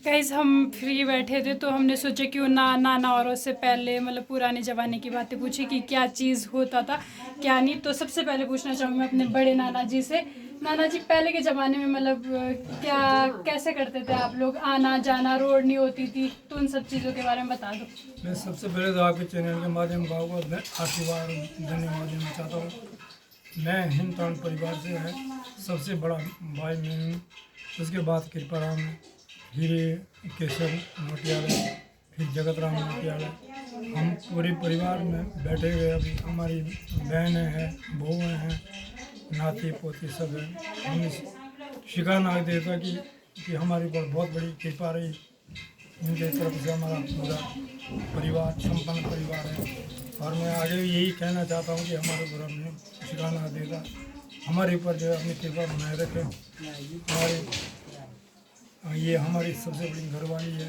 Guys हम free बैठे थे तो हमने सोचा क्यों ना नाना औरों से पहले मतलब पुराने ज़माने की बातें पूछे कि क्या चीज़ होता था क्या नहीं। तो सबसे पहले पूछना चाहूँगी मैं अपने बड़े नाना जी से। नाना जी, पहले के ज़माने में मतलब क्या कैसे करते थे आप लोग? आना जाना, रोड नहीं होती थी, तो उन सब चीज़ों के बारे में बता दो। मैं सबसे पहले तो आपके चैनल के माध्यम से आपको आशीर्वाद धन्यवाद देना चाहता हूँ। मैं हिंदुस्तान परिवार से है, सबसे बड़ा भाई मैं हूँ। उसके बाद कृपाराम, हीरे केशव मोटियाला, फिर जगत राम मोटियाला। हम पूरे परिवार में बैठे हुए अभी हमारी बहनें हैं, बहुएँ हैं, नाती पोती सब हैं। हम शिकार नाग देवता कि हमारे ऊपर बहुत बड़ी कृपा रही। इनके तरफ से हमारा पूरा परिवार संपन्न परिवार है। और मैं आगे भी यही कहना चाहता हूँ कि हमारे ऊपर में शिकाना देगा, हमारे ऊपर जो है अपनी कृपा बनाए रखे। ये हमारी सबसे बड़ी घरवाली है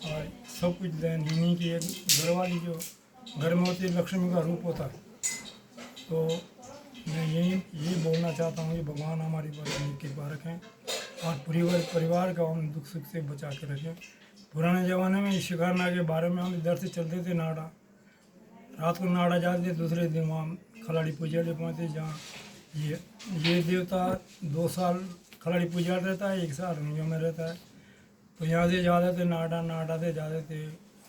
और सब कुछ देन इन्हीं की एक घरवाली जो घर में होती है, लक्ष्मी का रूप होता है। तो मैं यही बोलना चाहता हूँ कि भगवान हमारे ऊपर अपनी कृपा रखें और परिवार का हम दुख सुख से बचा के रखें। पुराने ज़माने में शिकारना के बारे में हम इधर से चलते थे नाड़ा, रात को नाड़ा जाते थे, दूसरे दिन वहाँ खलाड़ी पूजा ले पहुँचते, जहाँ ये देवता 2 साल खलाड़ी पूजा रहता है, 1 साल रंगियों में रहता है। तो यहाँ से जाते थे नाड़ा से जाते थे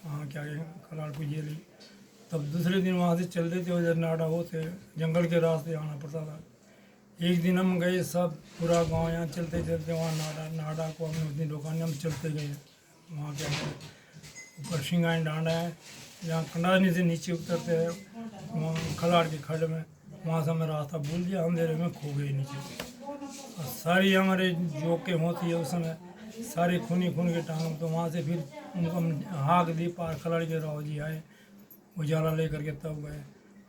वहाँ क्या खलाड़ पूजे ली, तब दूसरे दिन वहाँ से चलते थे, उधर नाड़ा होते जंगल के रास्ते आना पड़ता था। एक दिन हम गए, सब पूरा गांव यहाँ चलते चलते वहाँ नाड़ा को हमने उतनी दुकान हम चलते गए। वहाँ क्या ऊपर सिंगाई डांडा है, जहाँ कंडानी से नीचे उतरते हैं, वहाँ खलाड़ के खड्ड में, वहाँ से हमें रास्ता भूल दिया, अंधेरे में खो गए नीचे। और सारी हमारे जोकें होती है उस समय, सारे खून के टांग। तो वहाँ से फिर उनको हम हाँक दी पार, खलाड़ के राव जी आए, उजाला लेकर के तब गए।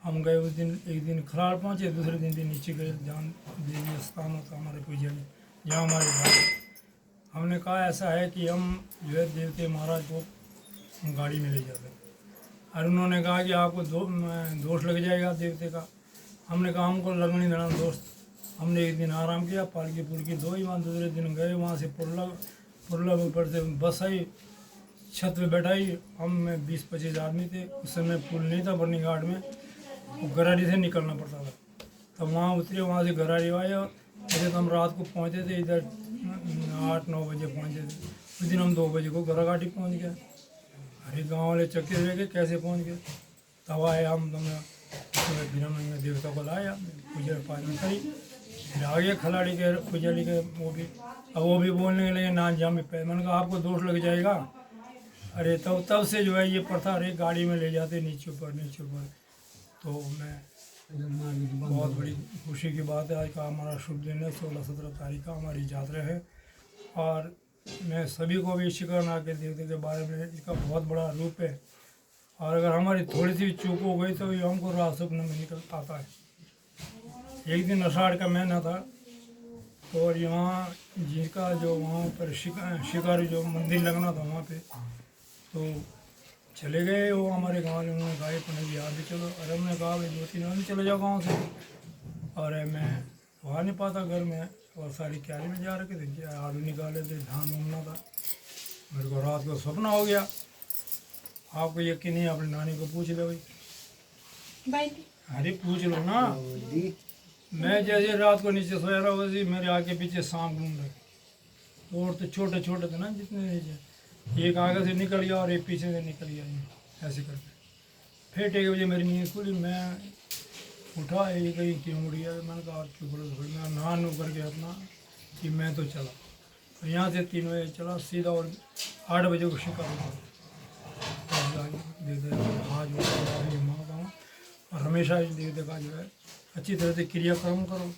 हम गए उस दिन, एक दिन खलाड़ पहुँचे, दूसरे दिन भी नीचे गए, जहाँ देवी स्थान होता हमारे पूजा में, जहाँ हमारे भाई। हमने कहा ऐसा है कि हम जो है देवते महाराज को गाड़ी में ले जाते हैं। और उन्होंने कहा कि आपको दोष लग जाएगा देवते का। हमने कहा हमको लगने देना दोस्त। हमने एक दिन आराम किया, पालकी पुलकी धोई, वहाँ दूसरे दिन गए, वहाँ से पुरला ऊपर से बस आई, छत पे बैठाई। हम में 20-25 आदमी थे। उस समय पुल नहीं था बर्नी घाट में, वो गरारी से निकलना पड़ता था। तब वहाँ उतरे, वहाँ से गरारी आए, और ऐसे तो हम रात को पहुँचे थे इधर 8-9 बजे पहुँचे थे। उस दिन हम 2 बजे को गराघाटी पहुँच गए। अरे गाँव वाले चक्के रह गए, कैसे पहुँच गए। तब आए हम, फिर हमने देवता को लाया, पूजा पाठ में करी, फिर आ गए खिलाड़ी के पुजारी के। वो भी बोलने लगे ना जाम पे। मैंने कहा आपको दोष लग जाएगा। अरे तब से जो है ये प्रथा, अरे गाड़ी में ले जाते नीचे ऊपर। तो मैं बहुत बड़ी खुशी की बात है, आज का हमारा शुभ दिन है, 16-17 तारीख का हमारी यात्रा है। और मैं सभी को भी शिकारनाग के देवते के बारे में, इसका बहुत बड़ा रूप है। और अगर हमारी थोड़ी सी भी चूक हो गई तो ये हमको रात सपने में निकल आता है। एक दिन आषाढ़ का महीना था, तो और यहाँ जिसका जो वहाँ पर शिकारी जो मंदिर लगना था वहाँ पे, तो चले गए वो हमारे गाँव में। उन्होंने कहा अपने बिहार भी चलो। अरे हमने कहा भाई 2-3 आदमी चले जाओ गाँव से। और मैं वहाँ नहीं पाता घर में, और सारी क्यारी में जा रखे थे, आलू निकाले थे, धान उगना था। मेरे को रात को सपना हो गया। आपको यकीन नहीं, अपनी नानी को पूछ लो भाई। अरे पूछ लो ना। मैं जैसे रात को नीचे सोया रहा, वैसे मेरे आगे पीछे सांप घूम रहे। और तो छोटे छोटे थे ना जितने नीचे, एक आगे से निकल गया और एक पीछे से निकल गया, ऐसे करके। फिर 1 बजे मेरी नींद खुली, मैं उठा, ये कहीं क्यों उड़ गया। मैंने कहा चुप रहो, मैं नहा नु करके अपना कि मैं तो चला। और यहाँ से 3 बजे चला सीधा, और 8 बजे को शिकार हुआ। हाथ जो मांगता हूँ, और हमेशा इस देवते का जो है अच्छी तरह से क्रियाक्रम करो,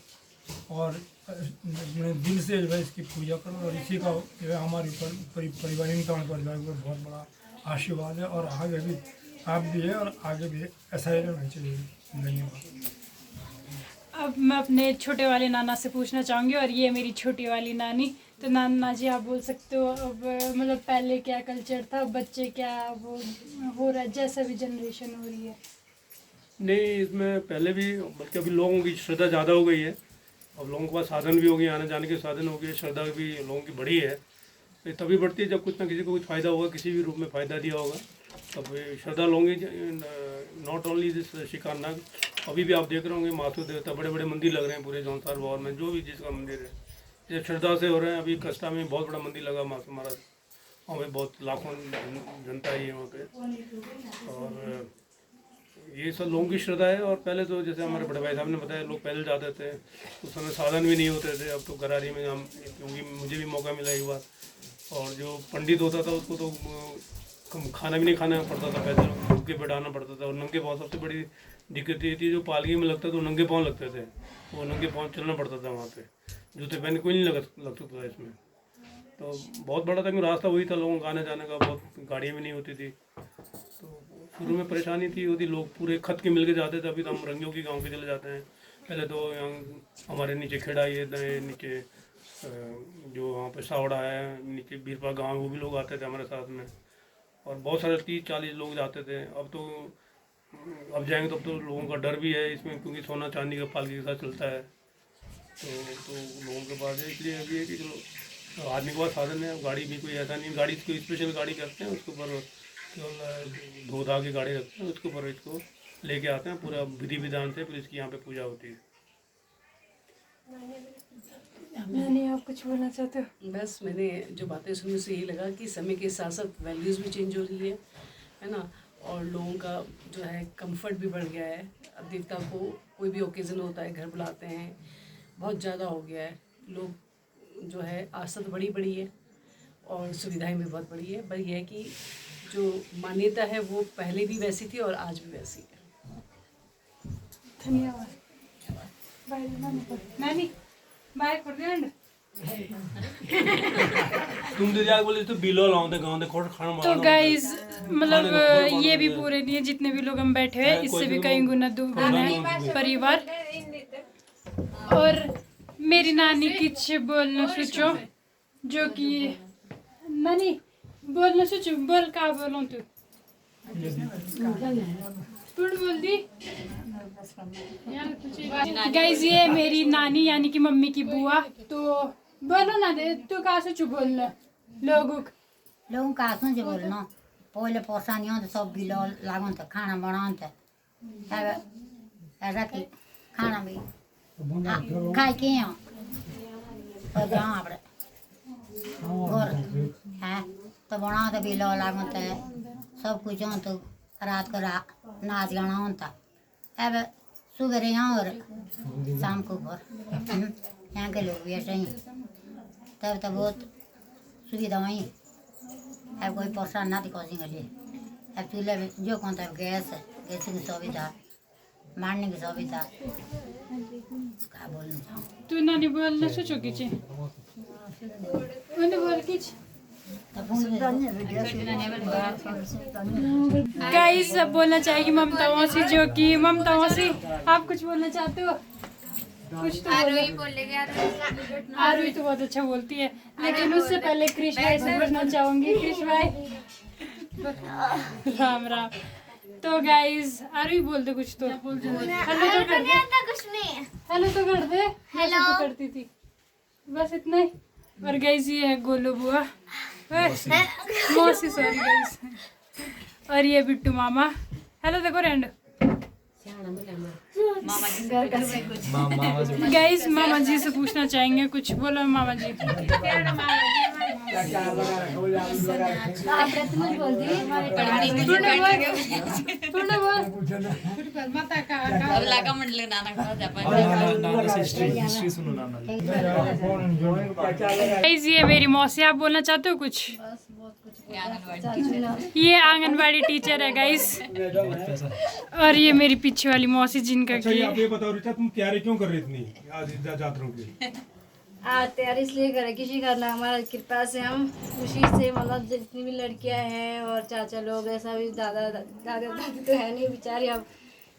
और अपने दिल से जो है इसकी पूजा करो। और इसी का जो है हमारे ऊपर परिवार परिवार पर बहुत बड़ा आशीर्वाद है। और आगे भी आप भी है, और आगे भी ऐसा ही रहना चाहिए। धन्यवाद। अब मैं अपने छोटे वाले नाना से पूछना चाहूँगी, और ये मेरी छोटी वाली नानी। तो नाना जी आप बोल सकते हो अब मतलब पहले क्या कल्चर था, बच्चे क्या वो हो रहा है, जैसा भी जनरेशन हो रही है। नहीं, इसमें पहले भी, बल्कि अभी लोगों की श्रद्धा ज़्यादा हो गई है। अब लोगों के पास साधन भी हो गए, आने जाने के साधन हो गए, श्रद्धा भी लोगों की बढ़ी है। तो तभी बढ़ती है जब कुछ ना किसी को कुछ फ़ायदा होगा, किसी भी रूप में फ़ायदा दिया होगा। तब ये श्रद्धा लोगे। नॉट ओनली दिस शिकार नाग, अभी भी आप देख रहे होंगे माथुर देवता, बड़े बड़े मंदिर लग रहे हैं पूरे जौनसार भवन में, जो भी जिसका मंदिर है जब श्रद्धा से हो रहे हैं। अभी कस्टा में बहुत बड़ा मंदिर लगा माथुर महाराज, वहाँ पे बहुत लाखों जनता ही है वहाँ पे। और ये सब लोगों की श्रद्धा है। और पहले तो जैसे हमारे बड़े भाई साहब ने बताया, लोग पैदल जाते थे, उस समय साधन भी नहीं होते थे। अब तो गरारी में हम, क्योंकि मुझे भी मौका मिला एक बार, और जो पंडित होता था उसको तो खाना भी नहीं खाना पड़ता था, पैदल भूख के बैठाना पड़ता था। और नंगे पाँव, सबसे बड़ी दिक्कत ये थी, जो पालकी में लगता था तो नंगे पाँव लगते थे, वो नंगे पाँव चलना पड़ता था वहाँ पे, जूते पहन कोई नहीं लगता था इसमें। तो बहुत बड़ा था, क्योंकि रास्ता वही था लोगों का आने जाने का, बहुत गाड़ियाँ भी नहीं होती थी। तो शुरू में परेशानी थी होती, लोग पूरे खत के मिल के जाते थे। अभी तो हम रंगियों की गाँव के चले जाते हैं। पहले तो यहाँ हमारे नीचे खेड़ा, ये नीचे जो वहाँ पे सावड़ा है, नीचे बीरपा गाँव, वो भी लोग आते थे हमारे साथ में। और बहुत सारे 30-40 लोग जाते थे। अब जाएंगे तो अब तो लोगों का डर भी है इसमें, क्योंकि सोना चांदी का पालकी के साथ चलता है। तो लोगों के पास है, इसलिए अभी है कि चलो आदमी के पास साधन है। गाड़ी भी कोई ऐसा नहीं, गाड़ी कोई स्पेशल गाड़ी करते हैं, उसके ऊपर केवल धो धा की गाड़ी रखते हैं, उसके ऊपर इसको लेके आते हैं पूरा विधि विधान से, फिर इसकी यहाँ पे पूजा होती है। मैंने आप कुछ बोलना चाहते हो? बस मैंने जो बातें सुनने से यही लगा कि समय के साथ साथ वैल्यूज़ भी चेंज हो रही है ना, और लोगों का जो है कंफर्ट भी बढ़ गया है। अब देवता को कोई भी ओकेज़न होता है घर बुलाते हैं, बहुत ज़्यादा हो गया है। लोग जो है आस्था तो बड़ी है और सुविधाएं भी बहुत बड़ी है, पर यह है कि जो मान्यता है वो पहले भी वैसी थी और आज भी वैसी है। धन्यवाद। बाय नानी, बाय कर दिया। तुम तो जाके बोले तो बिलो लाओ थे गांव दे खोट खाना मारो। तो गाइस मतलब ये भी पूरे नहीं है, जितने भी लोग हम बैठे हैं इससे भी कई गुना दुगना है परिवार। और मेरी नानी किछ बोलना सोचो, जो कि नानी बोलना सोचो, बोल का बोलूं तू बोल दी। गाइस ये मेरी नानी यानी कि मम्मी की बुआ। तो बोलो ना दे तू का सोचो बोलना लोगों का सोच बोलना। पहले परेशानी हो तो सब बिलो लागन तो खाना बनाओ तो ऐसा कि खाना भी खाई के तो जाओ आप घर है तो बनाओ तो बिलो लागन तो सब कुछ हो तो रात को नाच गाना होता। अब सुबह यहाँ और शाम को घर यहाँ के लोग भी ऐसे ही, तब तो बहुत सुविधा हुई। अब कोई परेशान ना थी कोसी के लिए। अब चूल्हे में जो कौन था गैस की सुविधा, मारने की सुविधा, क्या बोलना चाहूँ। तू नानी बोलना सोचो किछ उन्हें बोल किछ। गाइस अब बोलना चाहेगी ममता मौसी, जो कि ममता मौसी आप कुछ बोलना चाहते हो? कुछ तो आरुई तो बहुत अच्छा बोलती है, लेकिन उससे पहले कृष्ण भाई से बोलना चाहूंगी। कृष्ण भाई राम राम। तो गाइस आरुई बोल दे कुछ तो। हेलो तो कर दे, हेलो तो कर दे, हेलो तो करती थी, बस इतना ही। और गाइस ये है गोलू बुआ, मौसी सॉरी गाइस। और ये बिट्टू मामा। हेलो देखो रेंड गाइस। मामा जी से पूछना चाहेंगे कुछ, बोलो मामा जी। गाइस ये मेरी मौसी, आप बोलना चाहते हो कुछ? ये आंगनबाड़ी टीचर है गाइस। और ये मेरी पीछे वाली मौसी जिनका अच्छा, आप ये बताओ रिचा, तुम तैयारी क्यों कर रही इतनी आज यात्रा की? तैयारी इसलिए करें, किसी करना हमारा कृपा से हम खुशी से, मतलब जितनी भी लड़कियां हैं और चाचा लोग, ऐसा भी दादा दादी तो है नहीं बेचारी। अब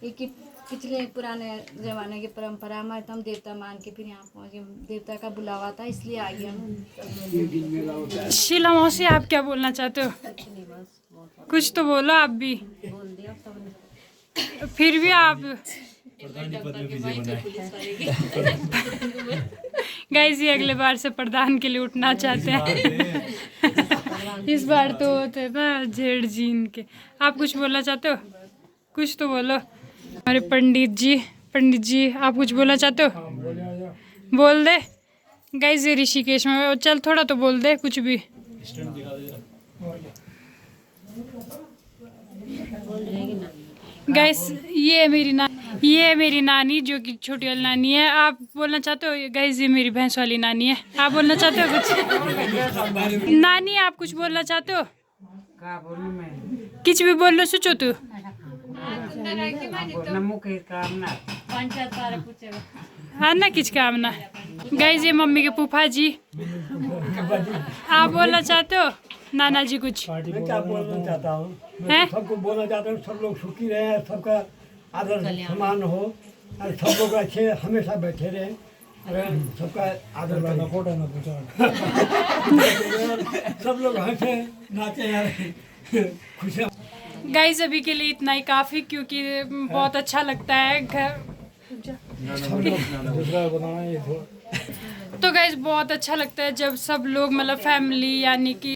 ये पिछले पुराने ज़माने की परंपरा में तो हम देवता मान के फिर यहाँ पहुँचे, देवता का बुलावा था इसलिए आ गए हम। शीला मौसी आप क्या बोलना चाहते हो? कुछ तो बोलो आप भी। फिर भी आप गाइस ये अगले बार से प्रधान के लिए उठना चाहते हैं। इस बार तो होते ना जेठ जीन के। आप कुछ बोलना चाहते हो? कुछ तो बोलो। हमारे पंडित जी आप कुछ बोलना चाहते हो? हाँ बोले आजा। बोल दे। गाइस ये ऋषिकेश में, चल थोड़ा तो बोल दे कुछ भी। गाइस ये मेरी नानी जो कि छोटी वाली नानी है। आप बोलना चाहते हो? गाइस ये मेरी भैंस वाली नानी है। आप बोलना चाहते हो कुछ? नानी आप कुछ बोलना चाहते हो? कुछ भी बोल लो, सोचो तू। हाँ ना किच काम ना। गाइस ये मम्मी के फूफा जी। आप बोलना चाहते हो नाना जी कुछ? मैं क्या बोलना चाहता हूँ, हैं? मैं सबको बोलना चाहता हूँ सब लोग सुखी रहे, सबका आदर समान हो और सब लोग अच्छे हमेशा बैठे रहे, सबका आदर करें। सब लोग हंसे नाचे यार खुशियाँ। गाइस अभी के लिए इतना ही काफ़ी, क्योंकि बहुत अच्छा लगता है घर। दूसरा बताना ये तो गाइस बहुत अच्छा लगता है जब सब लोग मतलब फैमिली यानी कि